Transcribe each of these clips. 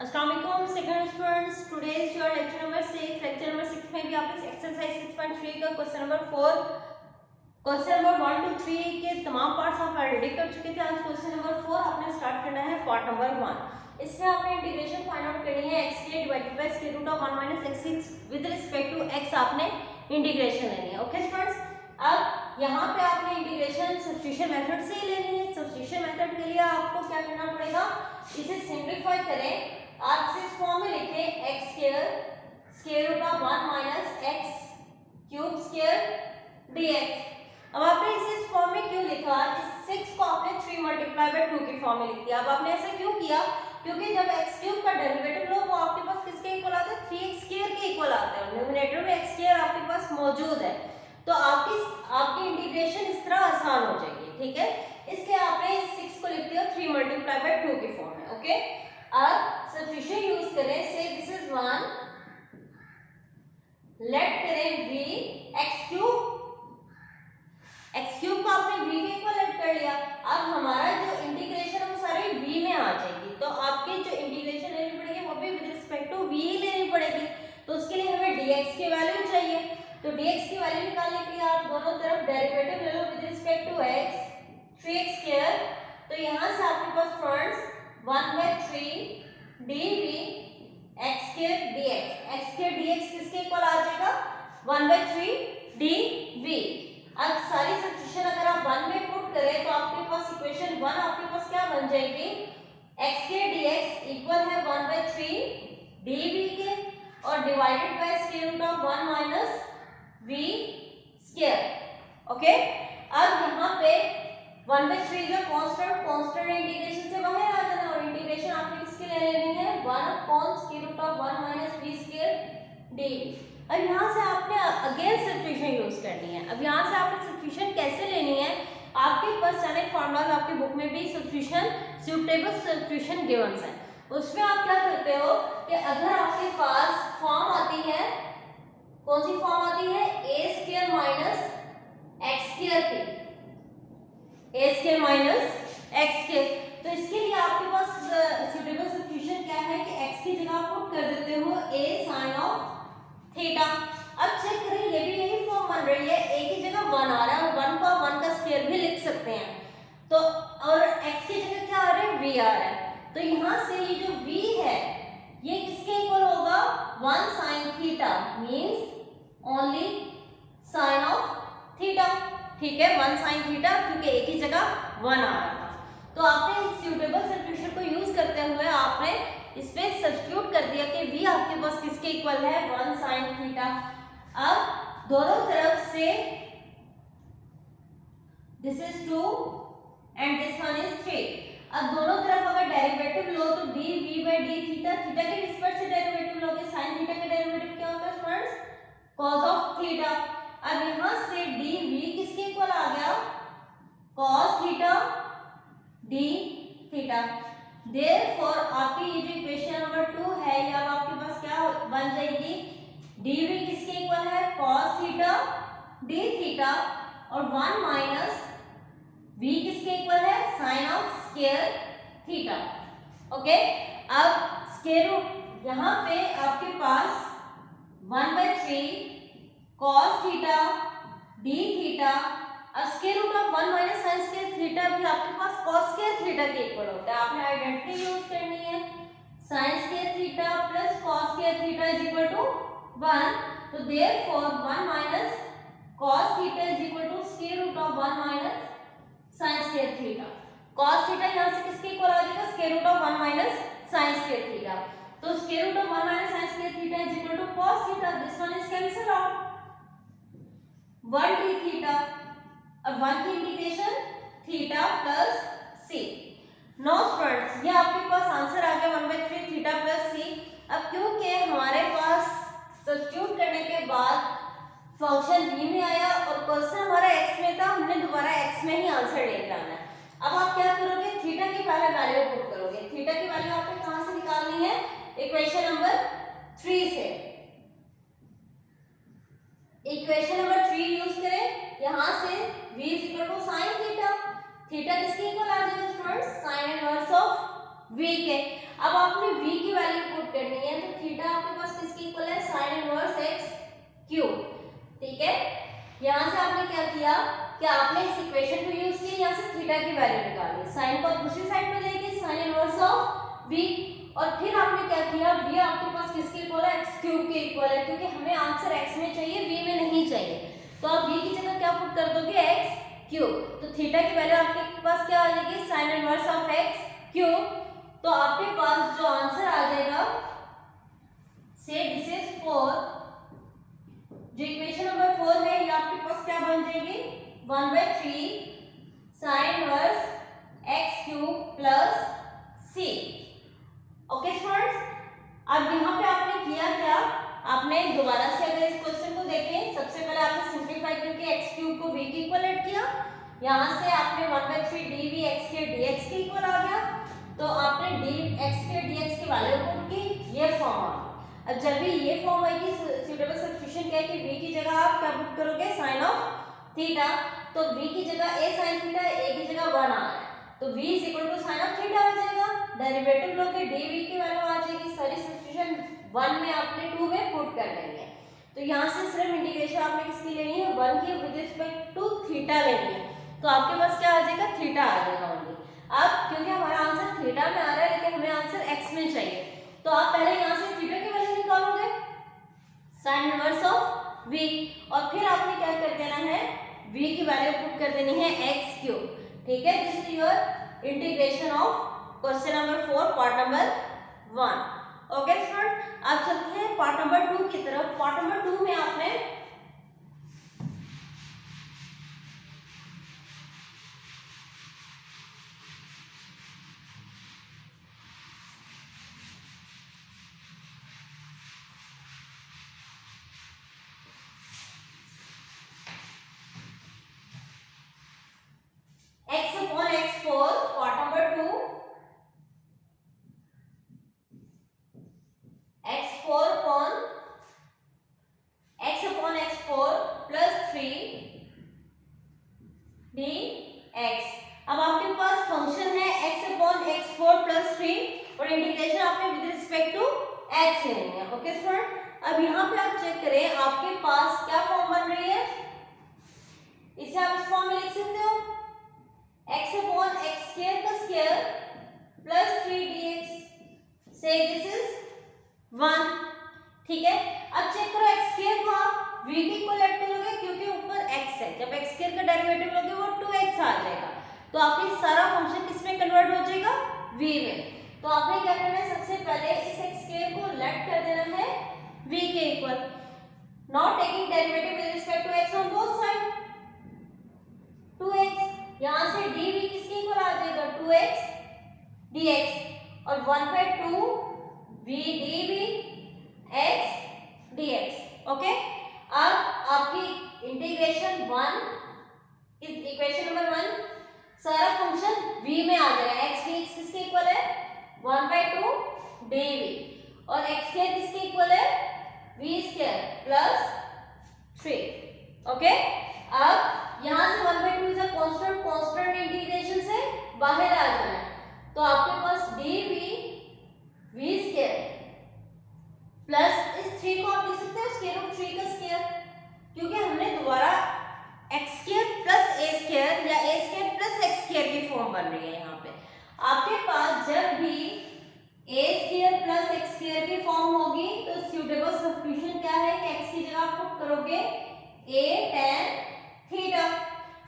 अस्सलाम वालेकुम second students, today is your lecture number 6। Lecture number 6 में भी आप इस एक्सरसाइज 6.3 का question number 4, question number 1 to 3 के तमाम पार्ट्स आप ऑलरेडी कर चुके थे। आज क्वेश्चन नंबर 4 आपने स्टार्ट करना है पार्ट नंबर 1। इसमें आपने इंटीग्रेशन फाइंड आउट करनी है x के divided by square root of 1 - x6 with respect to x आपने इंटीग्रेशन लेनी है। ओके स्टूडेंट्स, अब यहाँ पे आपने इंटीग्रेशन सब्स्टिट्यूशन मेथड से ही लेनी है। सब्स्टिट्यूशन मेथड के लिए आपको क्या करना पड़ेगा, इसे सिंप्लीफाई करें। आप इस फॉर्म में लिखें x square root of 1 - x cube square dx। अब आपने इसे इस फॉर्म में क्यों लिखा, इस 6 को आपने 3 × 2 की फॉर्म में लिख दिया। अब आपने ऐसा क्यों किया, क्योंकि जब x क्यूब का डेरिवेटिव लो वो आपके पास किसके इक्वल आता है, 3x स्क्वायर के इक्वल आता है। न्यूमरेटर में x स्क्वायर आपके पास मौजूद है, तो आपकी इंटीग्रेशन इस तरह आसान हो जाएगी। ठीक है, इसलिए आपने इस 6 को लिख दिया 3 × 2 की फॉर्म में। ओके, अब सब्स्टिट्यूशन यूज करें। से दिस इज 1, लेट करें v x क्यूब को आपने v के इक्वल लेट कर लिया। अब हमारा जो इंटीग्रेशन है वो सारी v में आ जाएगी, तो आपकी जो इंटीग्रेशन लेनी पड़ेगी वो भी विद रिस्पेक्ट टू v लेनी पड़ेगी। तो उसके लिए हमें dx की वैल्यू चाहिए, तो dx की वैल्यू निकालने के लिए आप दोनों तरफ डेरिवेटिव ले लो with respect to x, 3x square. तो यहाँ से आपके पास friends 1/3 dv x square dx, x square dx किसके इक्वल आ जाएगा, 1/3 dv। अब सारी सब्स्टिट्यूशन अगर आप 1 में पुट करें तो आपके पास इक्वेशन 1 आपके पास क्या बन जाएगी, x स्क्वायर dx इक्वल है 1/3 dv के और divided by square root of 1 - v square. Okay, अब यहाँ पे 1/3 जो कांस्टेंट इंटीग्रेशन से बाहर आ जाना और इंटीग्रेशन आपने किसके लिए लेनी है, 1/√1 - v स्क्वायर dv। अब यहाँ से आपने अगेन सब्स्टिट्यूशन यूज करनी है। अब यहाँ से आपने सब्स्टिट्यूशन कैसे लेनी है, आपके पास सारे फॉर्मूलाज आपकी बुक में भी सब्स्टिट्यूशन सूटेबल सब्स्टिट्यूशन गिवन्स है। उसमें आप क्या करते हो कि अगर आपके पास फॉर्म आती है, कौन सी फॉर्म आती है, a square minus x square की, a square minus x square. तो इसके लिए आपके पास सूटेबल सब्स्टिट्यूशन क्या है कि x की जगह आप पुट कर देते हो a sin ऑफ थीटा। अब चेक करें, ये भी यही फॉर्म बन रही है, a की जगह 1 आ रहा है और 1 को 1 का स्क्वायर भी लिख सकते हैं। तो और x की जगह क्या आ रहा है, v आ रहा है। तो यहाँ से ये जो v है ये किसके इक्वल होगा, 1 sin theta, means only sin of theta. ठीक है, 1 sin थीटा, क्योंकि a की जगह 1 आ रहा था। तो आपने सूटेबल सब्स्टिट्यूशन को यूज करते हुए आपने इस पे सब्स्टिट्यूट कर दिया कि v आपके पास किसके इक्वल है, 1 sin थीटा। अब दोनों तरफ से this is 2 and this one is 3। अब दोनों तरफ अगर डेरिवेटिव लो तो dv/d थीटा, थीटा के रिस्पेक्ट से डेरिवेटिव लोगे, sin थीटा का डेरिवेटिव क्या होता है स्टूडेंट्स, cos ऑफ थीटा। अब यहाँ से dv किसके इक्वल आ गया, cos theta d theta. Therefore आपकी ये जो इक्वेशन नंबर 2 है ये अब आपके पास क्या बन जाएगी, dv किसके इक्वल है, cos थीटा d थीटा और 1 माइनस v किसके इक्वल है, sin of square theta. Okay, अब स्क्वायर रूट यहाँ पे आपके पास 1/3 cos थीटा d थीटा। अब square root of 1 - sin square theta भी आपके पास cos स्क्वायर थीटा के इक्वल होता है। आपने आइडेंटिटी यूज करनी है, sin square theta plus cos square theta is equal to 1। तो therefore 1 - cos theta is equal to square root of 1 - sin square theta. cos theta यहाँ से किसके इक्वल आ जाएगा, square root of 1 - sin square theta. तो square root of 1 - sin square theta is equal to cos theta, this one is cancel out, 1 d theta. अब 1 की integration theta plus c। No students, ये आपके पास answer आ गया 1/3 theta plus c। अब क्योंकि हमारे पास substitute करने के बाद फंक्शन v में आया और क्वेश्चन हमारा x में था, हमने दोबारा x में ही आंसर लेकर आना है। अब आप क्या करोगे, थीटा की पहले वैल्यू पुट करोगे। थीटा की वैल्यू आपने कहां से निकालनी है, इक्वेशन नंबर 3 से। इक्वेशन नंबर 3 यूज करें, यहां से v sin थीटा, थीटा किसके इक्वल आ जाएगा students, sin inverse of v के। अब आपने v की वैल्यू पुट करनी है, तो थीटा आपके पास किसके इक्वल है, sin इनवर्स x क्यूब। ठीक है, यहाँ से आपने क्या किया कि आपने इस इक्वेशन को यूज किया, यहाँ से थीटा की वैल्यू निकाली, साइन को आप दूसरी साइड में लेके sin इनवर्स ऑफ v, और फिर आपने क्या किया, v आपके पास किसके इक्वल है, x क्यूब के इक्वल है, क्योंकि हमें आंसर x में चाहिए, v में नहीं चाहिए। तो आप v की जगह क्या पुट कर दोगे, x क्यूब। तो थीटा की वैल्यू आपके पास क्या आ जाएगी, sin inverse of x cube. तो आपके पास जो आंसर आ जाएगा, से दिस इज 4, जो इक्वेशन नंबर 4 है, ये आपके पास क्या बन जाएगी, 1/3 sin inverse x cube plus c। Okay students, अब यहाँ पे आपने किया क्या, आपने दोबारा से अगर इस क्वेश्चन को देखें, सबसे पहले आपने सिंपलीफाई करके x क्यूब को v के इक्वल ऐड किया, यहाँ से आपने 1/3 dv x के dx के इक्वल आ गया, तो आपने dx के dx की वैल्यू पुट की, ये फॉर्म आ। अब जब भी ये फॉर्म आएगी, सूटेबल सब्स्टिट्यूशन क्या है कि v की जगह आप क्या पुट करोगे, sin ऑफ थीटा। तो v की जगह a sin थीटा, a की जगह 1 आ रहा है, तो v sin ऑफ थीटा आ जाएगा, डेरिवेटिव लोगे dv की वैल्यू आ जाएगी, सारी सब्स्टिट्यूशन 1 में आपने 2 में पुट कर देनी है। तो यहाँ से सिर्फ इंटीग्रेशन आपने किसकी लेनी है, 1 की विद रिस्पेक्ट टू थीटा लेनी है, तो आपके पास क्या आ जाएगा, थीटा आ जाएगा ओनली। अब क्योंकि हमारा आंसर थीटा में आ रहा है, लेकिन हमें आंसर x में चाहिए, तो आप पहले यहाँ से थीटा की वैल्यू निकालोगे, sin इनवर्स ऑफ v, और फिर आपने क्या कर देना है, v की वैल्यू पुट कर देनी है x क्यूब। ठीक है, this is your integration of question number 4 part number 1। Okay student, अब चलते हैं पार्ट नंबर 2 की तरफ। पार्ट नंबर 2 में आपने अब आपके पास फंक्शन है x/x4 + 3 और इंटीग्रेशन आपने विद रिस्पेक्ट टू x लेनी है। ओके स्टूडेंट, अब यहाँ पे आप चेक करें, आपके पास क्या फॉर्म बन रही है, इसे आप इस फॉर्म में लिख सकते हो, x/x² का स्क्वायर प्लस 3dx, से दिस इज 1। ठीक है, अब चेक करो x² को आप v के इक्वल ऐड करोगे, क्योंकि ऊपर x है, जब x² का डेरिवेटिव लोगे वो 2x आ जाएगा, तो आपके सारा फंक्शन किस में कन्वर्ट हो जाएगा, v में। तो आपने क्या करना है, सबसे पहले इस x² को लेट कर देना है v के equal, not taking derivative with respect to x on both side, 2x, यहां से dv किसके इक्वल आ जाएगा, 2x dx, और 1/2 v dv x dx। Okay, अब आपकी इंटीग्रेशन 1 इस इक्वेशन नंबर 1, सारा फंक्शन v में आ जाएगा, x dx किसके इक्वल है, 1/2 dv, और x² किसके इक्वल है, v² प्लस 3। ओके, अब यहाँ से 1/2 इज अ कांस्टेंट इंटीग्रेशन से बाहर आ जाना है, तो आपके पास dv v² प्लस इस 3 को आप लिख सकते हो स्क्वायर रूट 3 का स्क्वायर, क्योंकि हमने दोबारा x² प्लस a² या a² प्लस x² की फॉर्म बन रही है। यहाँ पे आपके पास जब भी a² प्लस x² की फॉर्म होगी, तो सूटेबल सब्स्टिट्यूशन क्या है कि x की जगह आप पुट करोगे a tan थीटा।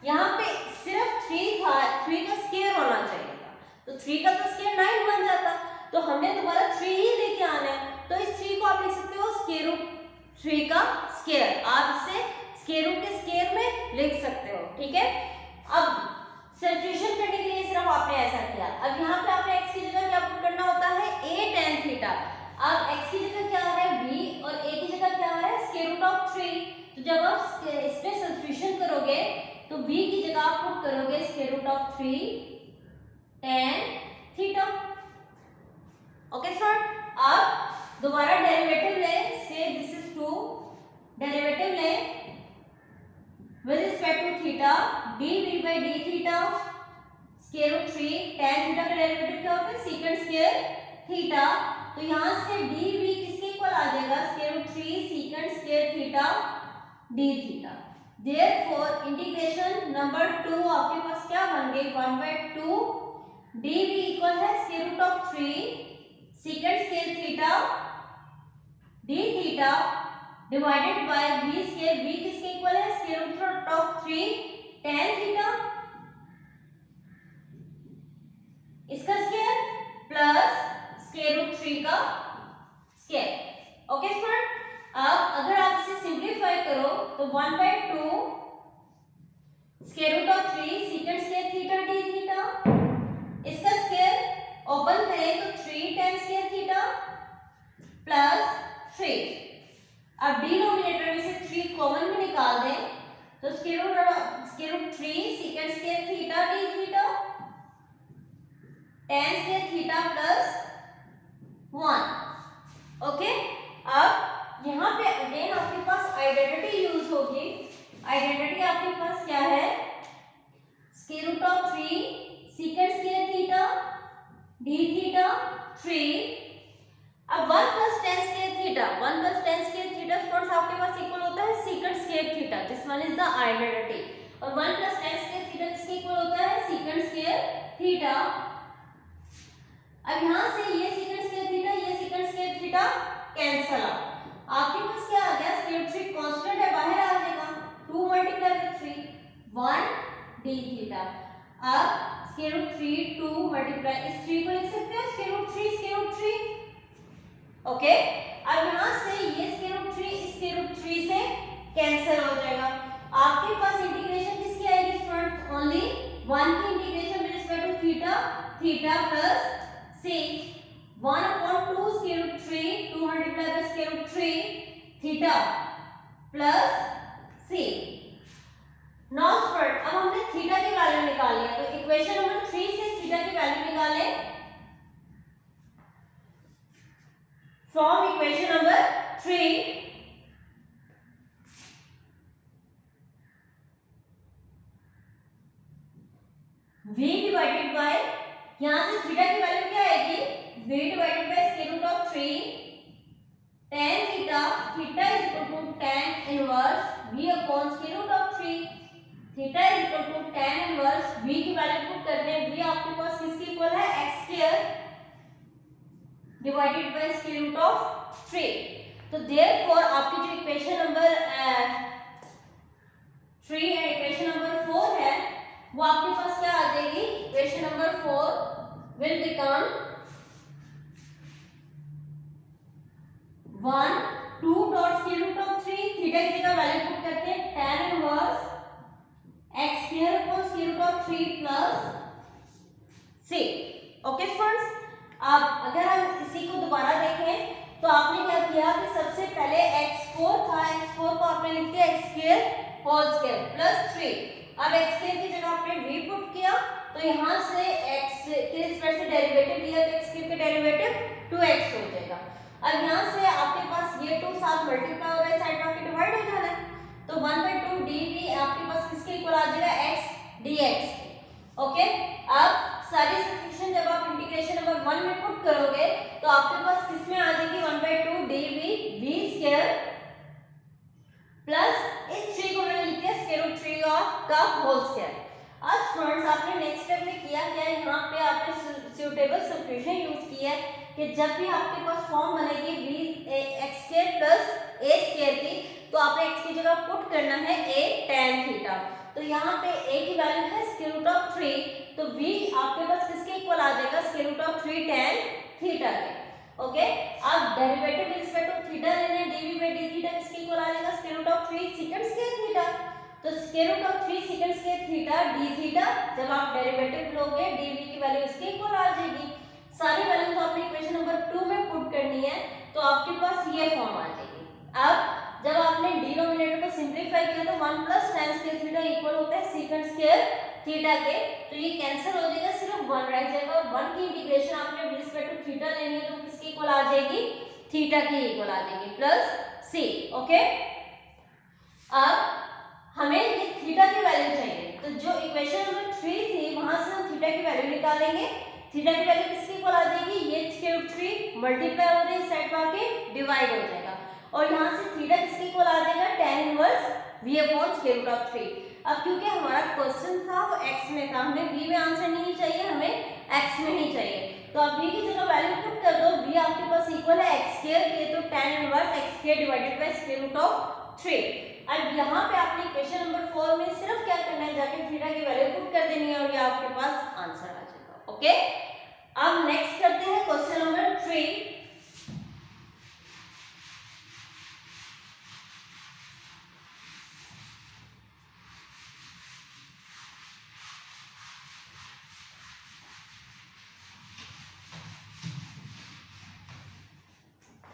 यहाँ पे सिर्फ 3 था, 3 का स्क्वायर होना चाहिए था, तो 3 का तो स्क्वायर 9 बन जाता, तो हमने दोबारा 3 ही लेके आना है, तो इस 3 को आप लिख सकते हो स्क्वायर रूट 3 का स्क्वायर, आप इसे स्क्वायर रूट के स्क्वायर में लिख सकते हो। ठीक है, अब सब्स्टिट्यूशन करने के लिए सिर्फ आपने ऐसा किया। अब यहाँ पे आपने x की जगह क्या पुट करना होता है, a tan थीटा। अब x की जगह क्या आ रहा है, v, और a की जगह क्या आ रहा है, स्क्वायर रूट ऑफ 3। तो जब आप इसमें सब्स्टिट्यूशन करोगे, तो v की जगह आप पुट करोगे square root of 3 tan theta. Okay sir, अब दोबारा डेरिवेटिव ले, से दिस इज 2, डेरिवेटिव ले with respect to theta, dv by d theta square root 3 tan theta का डेरिवेटिव क्या होता है सीकेंट स्क्वायर थीटा। तो यहाँ से dv किसके इक्वल आ जाएगा square root 3 secant square theta d theta. Therefore integration number 2 आपके पास क्या बन गई 1/2 dv इक्वल है square root of 3 secant square theta d theta divided by v square. v किसके इक्वल है square root of 3 tan theta इसका square plus square root 3 का स्क्वायर। ओके स्टूडेंट, अब अगर आप इसे सिंपलीफाई करो तो 1/2 square root of 3 secant square theta d theta इसका स्क्वायर ओपन करें तो 3 tan स्क्वायर थीटा प्लस 3। अब डिनोमिनेटर में से 3 कॉमन में निकाल दें तो square root 3 secant square theta d theta tan square theta plus 1। Okay, अब यहाँ पे अगेन आपके पास आइडेंटिटी यूज होगी। आइडेंटिटी आपके पास क्या है square root of 3 secant square theta d theta 3। अब 1 plus tan square theta 1 plus tan square theta friends आपके पास इक्वल होता है secant square theta. This one is the identity. और 1 प्लस tan स्क्वायर थीटा किसके इक्वल होता है secant square theta. अब यहाँ से ये सीकेंट स्क्वायर थीटा ये secant square theta cancel out. आपके पास क्या आ गया स्क्वायर रूट 3 कांस्टेंट है बाहर आ जाएगा 2 मल्टीप्लाई बाय 3 1 d थीटा। अब स्क्वायर रूट 3 2 मल्टीप्लाई इस 3 को लिख सकते हो स्क्वायर रूट 3। ओके, अब यहाँ से ये स्क्वायर रूट 3 इस स्क्वायर रूट 3 से कैंसिल हो जाएगा। आपके पास इंटीग्रेशन किसकी आएगी स्टूडेंट्स ओनली 1 की integration with respect to theta theta plus 6 1/2 square root 3 2 multiply by square root 3 theta plus 6। Now student अब हमने थीटा की वैल्यू निकाल लिया तो इक्वेशन नंबर 3 से थीटा की वैल्यू निकालें from equation number 3। v divided by यहां से थीटा की वैल्यू क्या आएगी v divided by square root of 3 tan theta theta is equal to tan inverse v upon square root of 3 theta is equal to tan inverse v की value put करते हैं। v आपके पास किसके equal है x square divided by square root of 3। तो therefore आपकी जो equation number 3 and equation number 4 है वो आपके पास क्या आ जाएगी equation number 4 will become 1 2 dot square root of 3 theta की जगह वैल्यू पुट करते हैं tan inverse x square upon square root of 3 plus 6। Okay students, अब अगर हम इसी को दोबारा देखें तो आपने क्या किया कि सबसे पहले x4 था x4 को आपने लिख दिया x square whole square plus 3। अब x स्क्वायर की जगह आपने v पुट किया तो यहाँ से x के रिस्पेक्ट से डेरिवेटिव लिया तो x स्क्वायर का डेरिवेटिव 2x हो जाएगा। अब यहाँ से आपके पास ये 2 साथ मल्टीप्लाई हो रहा है साइड में आके डिवाइड हो जाना है तो 1/2 dv आपके पास किसके इक्वल आ जाएगा x dx। ओके, अब सारी सब्स्टिट्यूशन जब आप इंटीग्रेशन नंबर 1 में पुट करोगे तो आपके पास किसमें आ जाएगी 1/2 dv v स्क्वायर प्लस इस 3 को मैंने लिख दिया स्क्वायर रूट 3 का होल स्क्वायर। अब स्टूडेंट्स आपने नेक्स्ट स्टेप में किया क्या यहाँ पे आपने सूटेबल सब्स्टिट्यूशन यूज किया है कि जब भी आपके पास फॉर्म बनेगी v x square plus a square की तो आपने x की जगह पुट करना है a tan थीटा। तो यहाँ पे a की वैल्यू है स्क्वायर रूट ऑफ 3 तो v आपके पास किसके इक्वल आ जाएगा square root of 3 tan theta के। ओके, अब derivative with respect to theta लेना है dv बाय d थीटा किसके इक्वल आ जाएगा square root of 3 second square theta. तो square root of 3 second square theta d theta जब आप डेरिवेटिव लोगे dv की वैल्यू इसके इक्वल आ जाएगी। सारी वैल्यूज आपने इक्वेशन नंबर 2 में पुट करनी है तो आपके पास ये फॉर्म आ जाएगी। अब जब आपने डिनोमिनेटर को सिंपलीफाई किया तो 1 plus tan square theta equal होता है सेकंड स्क्वायर थीटा के तो ये कैंसिल हो जाएगा सिर्फ 1 रह जाएगा और 1 की इंटीग्रेशन आपने विद रिस्पेक्ट टू थीटा लेनी है तो किसके इक्वल आ जाएगी थीटा की इक्वल आ जाएगी प्लस c। ओके, अब हमें ये थीटा की वैल्यू चाहिए तो जो इक्वेशन नंबर 3 थी वहां से हम थीटा की वैल्यू निकालेंगे। थीटा की वैल्यू किसके इक्वल आ जाएगी, ये स्क्वायर रूट 3 मल्टीप्लाई हो रही है साइड में आके डिवाइड हो जाएगा और यहाँ से थीटा किसके इक्वल आ जाएगा, tan inverse v upon square root of 3। अब क्योंकि हमारा क्वेश्चन था वो x में था, हमें v में आंसर नहीं चाहिए, हमें x में ही चाहिए, तो आप v की जगह वैल्यू पुट कर दो। v आपके पास इक्वल है x स्क्वायर के, तो tan inverse x square divided by square root of 3। अब यहाँ पे आपने इक्वेशन नंबर 4 में सिर्फ क्या करना है, जाके थीटा की वैल्यू पुट कर देनी है और ये आपके पास आंसर आ जाएगा। ओके, अब नेक्स्ट करते हैं क्वेश्चन नंबर 3।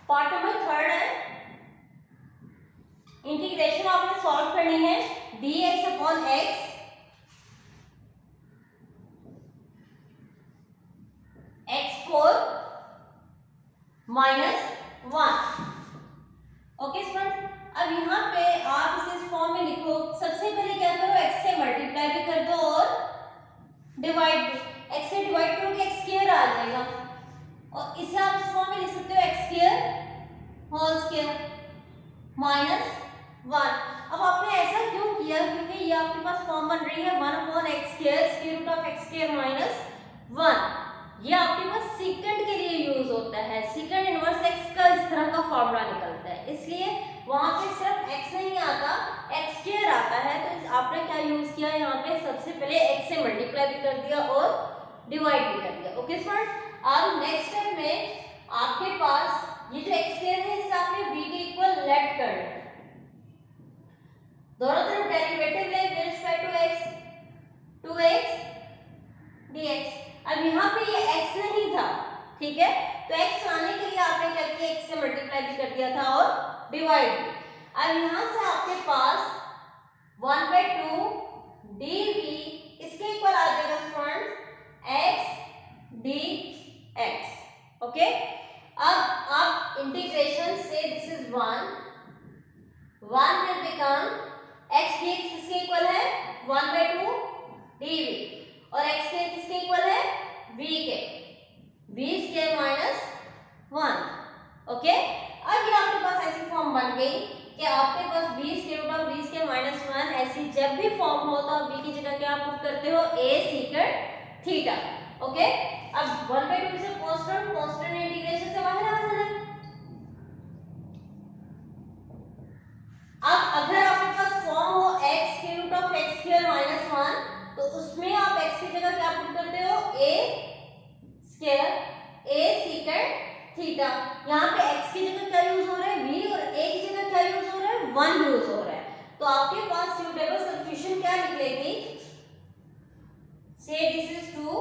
पार्ट नंबर 3 है, इंटीग्रेशन आपने सॉल्व करनी है dx upon x x4 minus 1। Okay student, अब यहाँ पे आप इसे इस फॉर्म में लिखो। सबसे पहले क्या करो, x से मल्टीप्लाई भी कर दो और डिवाइड भी। x से डिवाइड करोगे x स्क्वायर आ जाएगा और इसे आप इस फॉर्म में लिख सकते हो x square whole square minus 1। अब आपने ऐसा क्यों किया, क्योंकि ये आपके पास फॉर्म बन रही है 1 upon x square square root of x square minus 1। ये आपके पास सेकंड के लिए यूज होता है, सेकंड इनवर्स x का इस तरह का फॉर्मूला निकलता है, इसलिए वहां पे सिर्फ x नहीं आता, x स्क्वायर आता है। तो आपने क्या यूज किया, यहाँ पे सबसे पहले x से मल्टीप्लाई भी कर दिया और डिवाइड भी कर दिया। ओके स्टूडेंट, अब नेक्स्ट स्टेप में आपके पास ये जो x स्क्वायर है इसे आपने v के इक्वल लेट करना है। दोनों तरफ डेरिवेटिव ले with respect to x, 2x dx। अब यहाँ पे ये x नहीं था, ठीक है, तो x लाने के लिए आपने क्या किया, x से मल्टीप्लाई भी कर दिया था और डिवाइड भी। अब यहाँ से आपके पास 1/2 dv इसके इक्वल आ जाएगा स्टूडेंट्स x dx। ओके, अब आप इंटीग्रेशन से this is 1 will become x dx किसके इक्वल है, 1/2 dv और x के किसके इक्वल है, v के, v स्क्वायर माइनस 1। ओके, अब ये आपके पास ऐसी फॉर्म बन गई कि आपके पास v square root of v square minus 1। ऐसी जब भी फॉर्म हो तो आप v की जगह क्या पुट करते हो, a सीकंड थीटा। ओके, अब 1/2 से कांस्टेंट, कांस्टेंट इंटीग्रेशन से बाहर आ जाना है। अब अगर आपके पास फॉर्म हो x square root of x square minus 1 तो उसमें आप x की जगह क्या पुट करते हो, a square a secant theta. यहाँ पे x की जगह क्या यूज हो रहा है, v, और a की जगह क्या यूज हो रहा है, 1 यूज हो रहा है। तो आपके पास सूटेबल सब्स्टिट्यूशन क्या निकलेगी, से दिस इज 2,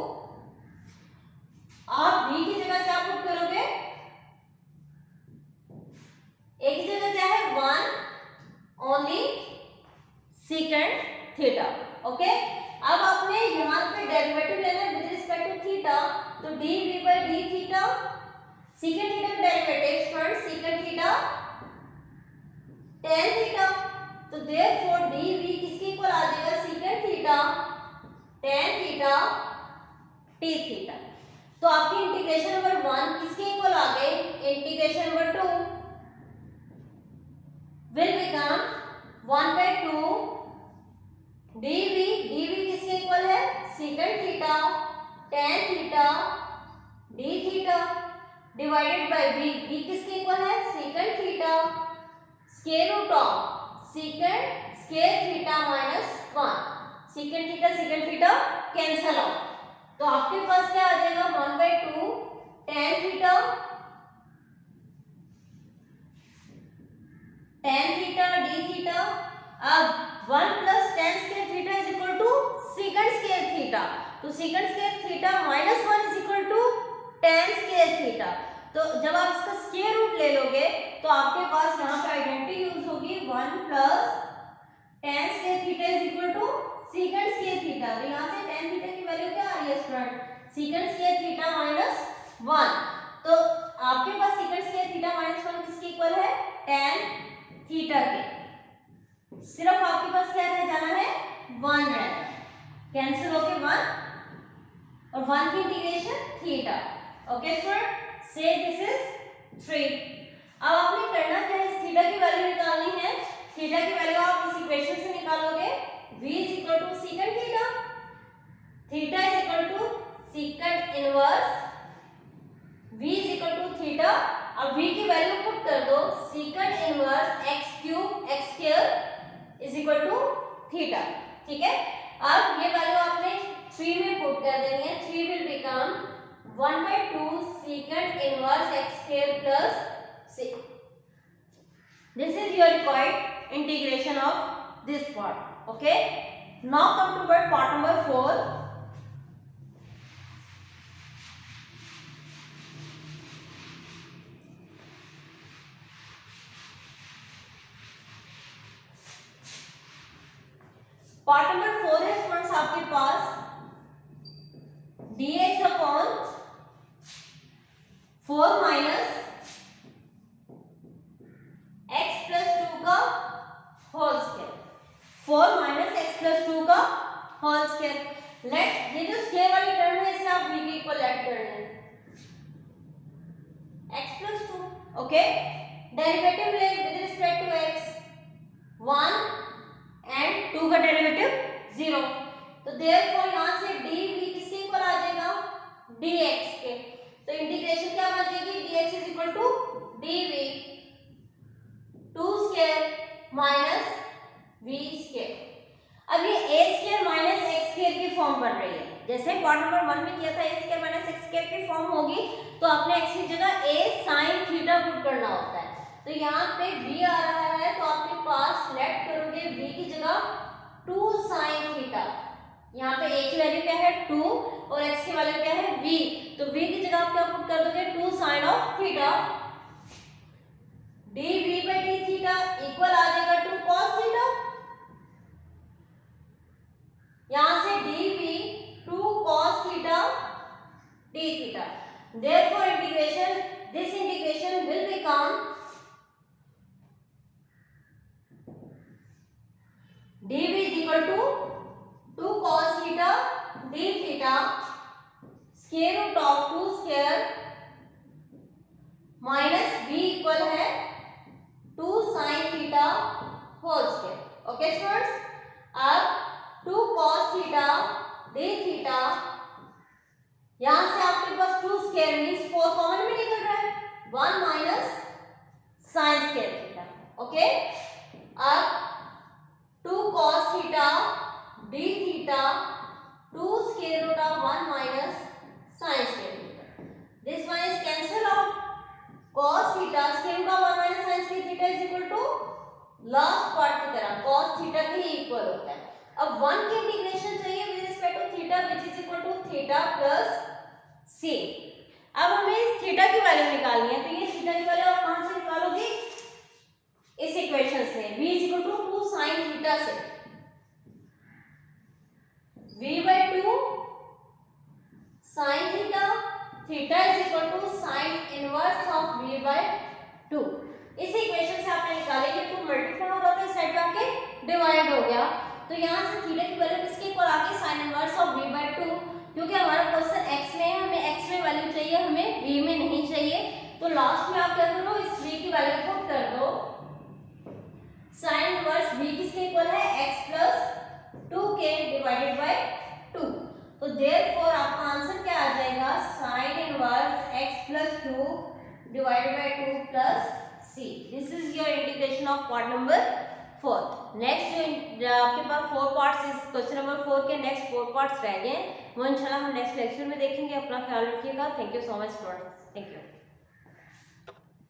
आप v की जगह क्या पुट करोगे, a की जगह क्या है, 1 ओनली सीकंड थीटा। ओके, अब आपने यहाँ पे डेरिवेटिव लेना है विद रिस्पेक्ट टू थीटा, तो dv by d theta, second theta का derivative student second theta tan theta, तो देयरफॉर dv किसके इक्वल आ जाएगा, second theta tan theta t theta. तो आपकी इंटीग्रेशन नंबर 1 किसके इक्वल आ गए, integration number 2 will become 1/2 dv, dv किसके इक्वल है, second theta tan theta d theta divided by v, v किसके इक्वल है, second theta square root of secant square theta minus 1। Secant theta cancel out, तो आपके पास क्या आ जाएगा, 1/2 tan theta d theta. अब 1 plus tan square theta is equal to secant square theta, तो second square theta minus 1 is equal to tan square theta. तो जब आप इसका स्क्वायर रूट ले लोगे तो आपके पास यहाँ पे आइडेंटिटी यूज होगी, 1 plus tan square theta is equal to secant square theta. तो यहाँ से tan थीटा की वैल्यू क्या आ रही है student, secant square theta minus 1। तो आपके पास सीकंड स्क्वायर थीटा माइनस 1 किसके इक्वल है, tan थीटा के। सिर्फ आपके पास क्या रह जाना है, 1 रहना है। कैंसिल होके 1 और 1 की इंटीग्रेशन थीटा। ओके स्टूडेंट, से दिस इज 3। अब आपने करना क्या है, थीटा की वैल्यू निकालनी है। थीटा की वैल्यू आप इस इक्वेशन से निकालोगे, v is equal to secant theta, theta is equal to secant inverse v is equal to theta. अब v की वैल्यू पुट कर दो, secant inverse x cube x square is equal to theta. ठीक है, अब ये वैल्यू आपने 3 में पुट कर देनी है। 3 will become 1/2 secant inverse x square plus 6. This is your required integration of this part. Okay. Now come to part number 4. Part number 4 है स्टूडेंट्स आपके पास dx upon 4 minus x plus 2 का whole square, 4 minus x plus 2 का whole square. Late ये जो square वाली term है इसे आप v के इक्वल लेट कर लें, x प्लस 2। ओके, डेरिवेटिव ले with respect to x 1 and 2 का डेरिवेटिव 0। तो देयरफॉर यहां से dv किसके इक्वल आ जाएगा, dx के। तो इंटीग्रेशन क्या बन जाएगी, dx is equal to dv 2 square minus v square. अब ये a square minus x square की फॉर्म बन रही है, जैसे पार्ट नंबर 1 में किया था a square minus x square की फॉर्म होगी, तो आपने x की जगह a sin थीटा पुट करना होता है। तो यहाँ पे v आ रहा है, तो आपके पास लेट करोगे v की जगह 2 sin थीटा। यहाँ पे a की वैल्यू क्या है 2 और x की वैल्यू क्या है v, तो v की जगह आप क्या पुट कर दोगे 2 sin of theta. dv by d theta equal आ जाएगा 2 cos थीटा। यहाँ से dv 2 cos theta d theta. Therefore integration, this integration will become dv is equal to 2 cos theta d theta square root of 2 square minus v equal है 2 sin theta whole square। Okay students, अब 2 cos theta d theta, यहां से आपके पास 2 square means 4 common में निकल रहा है, 1 minus sin square theta। Okay, अब 2 cos theta d theta 2 square root of 1 minus sin square theta. This one is cancel out. Cos theta square root of 1 minus sin square theta is equal to last part की तरह cos theta के ही equal होता है। अब 1 की integration चाहिए with respect to theta which is equal to theta plus c। अब हमें इस थीटा की वैल्यू निकालनी है, तो ये थीटा की वैल्यू आप कहां से निकालोगे, इस इक्वेशन से v is equal to 2 sin theta से। v by 2 sin theta, theta is equal to sin inverse of v by 2। इस इक्वेशन से आपने निकाले, ये 2 मल्टीप्लाई हो रहा था, इस साइड पे आके डिवाइड हो गया, तो यहाँ से थीटा की वैल्यू किसके इक्वल आके sin inverse of v by 2। क्योंकि हमारा क्वेश्चन x में है, हमें x में वैल्यू चाहिए, हमें v में नहीं चाहिए, तो लास्ट में आप क्या करो, इस v की वैल्यू पुट कर दो। sin इनवर्स v किसके इक्वल है, x plus 2k divided by 2। तो देयरफॉर आपका आंसर क्या आ जाएगा, sin inverse x plus 2 divided by 2 plus c। This is your integration of part number 4। Next जो आपके पास 4 पार्ट्स इस क्वेश्चन नंबर 4 के नेक्स्ट 4 पार्ट्स रह गए, वो इंशाल्लाह हम नेक्स्ट लेक्चर में देखेंगे। अपना ख्याल रखिएगा। Thank you so much students, thank you.